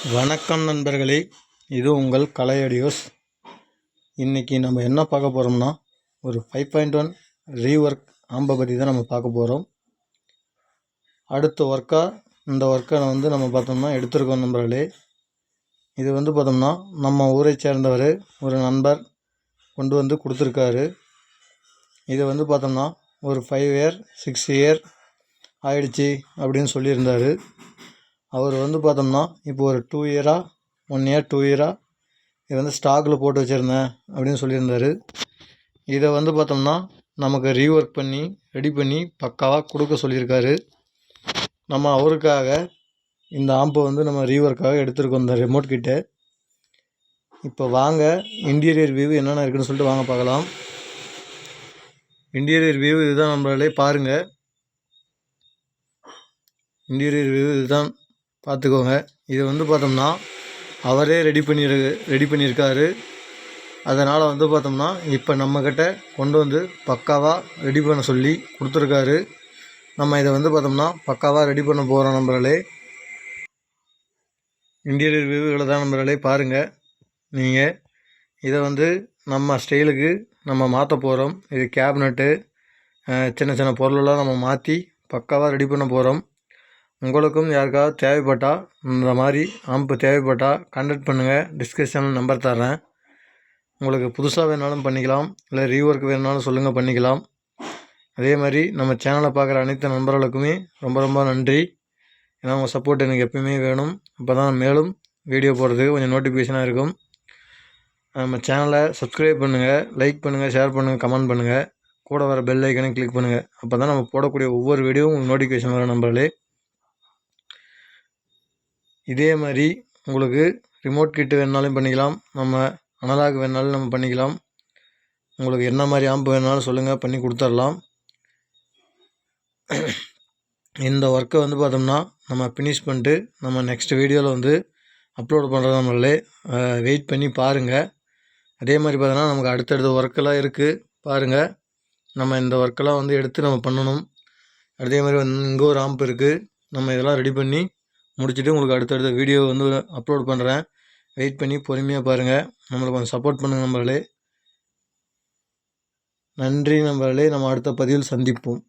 வணக்கம் நண்பர்களே, இது உங்கள் கலை ஆடியோஸ். இன்றைக்கி நம்ம என்ன பார்க்க போகிறோம்னா, ஒரு 5.1 ரீஒர்க் ஆம்பை பற்றி தான் நம்ம பார்க்க போகிறோம். அடுத்த இந்த ஒர்க்கை நம்ம பார்த்தோம்னா எடுத்திருக்கோம் நண்பர்களே. இது பார்த்தோம்னா நம்ம ஊரை சேர்ந்தவர் ஒரு நண்பர் கொண்டு வந்து கொடுத்துருக்காரு. இது பார்த்தோம்னா ஒரு 5 இயர் 6 இயர் ஆயிடுச்சு அப்படின்னு சொல்லியிருந்தார். அவர் பார்த்தோம்னா இப்போ ஒரு 2 இயராக 1 இயர் 2 இயராக இது ஸ்டாக்கில் போட்டு வச்சுருந்தேன் அப்படின்னு சொல்லியிருந்தார். இதை பார்த்தோம்னா நமக்கு ரீஒர்க் பண்ணி ரெடி பண்ணி பக்காவாக கொடுக்க சொல்லியிருக்காரு. நம்ம அவருக்காக இந்த ஆம்பை நம்ம ரீஒர்க்காக எடுத்துருக்கோம் இந்த ரிமோட் கிட்ட. இப்போ வாங்க இன்டீரியர் வியூ என்னென்ன இருக்குதுன்னு சொல்லிட்டு வாங்க பார்க்கலாம். இன்டீரியர் வியூ இதுதான் நம்மளாலே பாருங்கள். இன்டீரியர் வியூ இதுதான் பார்த்துக்கோங்க. இது பார்த்தோம்னா அவரே ரெடி பண்ணியிருக்காரு. அதனால் பார்த்தோம்னா இப்போ நம்மக்கிட்ட கொண்டு வந்து பக்காவாக ரெடி பண்ண சொல்லி கொடுத்துருக்காரு. நம்ம இதை பார்த்தோம்னா பக்காவாக ரெடி பண்ண போகிறோம் நண்பர்களே. இன்டீரியர் வியூவில் தான் நண்பர்களே பாருங்கள். நீங்கள் இதை நம்ம ஸ்டைலுக்கு நம்ம மாற்ற போகிறோம். இது கேபினட்டு சின்ன சின்ன பொருளெல்லாம் நம்ம மாற்றி பக்காவாக ரெடி பண்ண போகிறோம். உங்களுக்கும் யாருக்காவது தேவைப்பட்டால் இந்த மாதிரி ஆம்பு தேவைப்பட்டால் கான்டாக்ட் பண்ணுங்கள். டிஸ்கிரிப்ஷனில் நம்பர் தரேன். உங்களுக்கு புதுசாக வேணாலும் பண்ணிக்கலாம், இல்லை ரீஒர்க் வேணுனாலும் சொல்லுங்கள், பண்ணிக்கலாம். அதே மாதிரி நம்ம சேனலை பார்க்குற அனைத்து நண்பர்களுக்குமே ரொம்ப ரொம்ப நன்றி. ஏன்னா உங்கள் சப்போர்ட் எனக்கு எப்பயுமே வேணும். அப்போ தான் மேலும் வீடியோ போடுறதுக்கு கொஞ்சம் நோட்டிஃபிகேஷனாக இருக்கும். நம்ம சேனலை சப்ஸ்கிரைப் பண்ணுங்கள், லைக் பண்ணுங்கள், ஷேர் பண்ணுங்கள், கமெண்ட் பண்ணுங்கள். கூட வர பெல் ஐக்கனை கிளிக் பண்ணுங்கள். அப்போ தான் நம்ம போடக்கூடிய ஒவ்வொரு வீடியோவும் உங்களுக்கு நோட்டிஃபிகேஷன் வர நம்பர்களே. இதே மாதிரி உங்களுக்கு ரிமோட் கிட்டு வேணுனாலும் பண்ணிக்கலாம், நம்ம அனலாக் வேணுனாலும் நம்ம பண்ணிக்கலாம். உங்களுக்கு என்ன மாதிரி ஆம்பு வேணுனாலும் சொல்லுங்கள், பண்ணி கொடுத்துர்லாம். இந்த ஒர்க்கை பார்த்தோம்னா நம்ம ஃபினிஷ் பண்ணிட்டு நம்ம நெக்ஸ்ட் வீடியோவில் அப்லோட் பண்ணுறது நம்மளே வெயிட் பண்ணி பாருங்கள். அதே மாதிரி பார்த்தோன்னா நமக்கு அடுத்தடுத்த ஒர்க்கெல்லாம் இருக்குது பாருங்கள். நம்ம இந்த ஒர்க்கெல்லாம் எடுத்து நம்ம பண்ணணும். அதே மாதிரி இங்கே ஒரு ஆம்பு இருக்குது. நம்ம இதெல்லாம் ரெடி பண்ணி முடிச்சுட்டு உங்களுக்கு அடுத்தடுத்த வீடியோ அப்லோட் பண்ணுறேன். வெயிட் பண்ணி பொறுமையாக பாருங்கள். நம்மளுக்கு கொஞ்சம் சப்போர்ட் பண்ணுங்கள் நண்பர்களே. நன்றி நண்பர்களே. நம்ம அடுத்த பதிவில் சந்திப்போம்.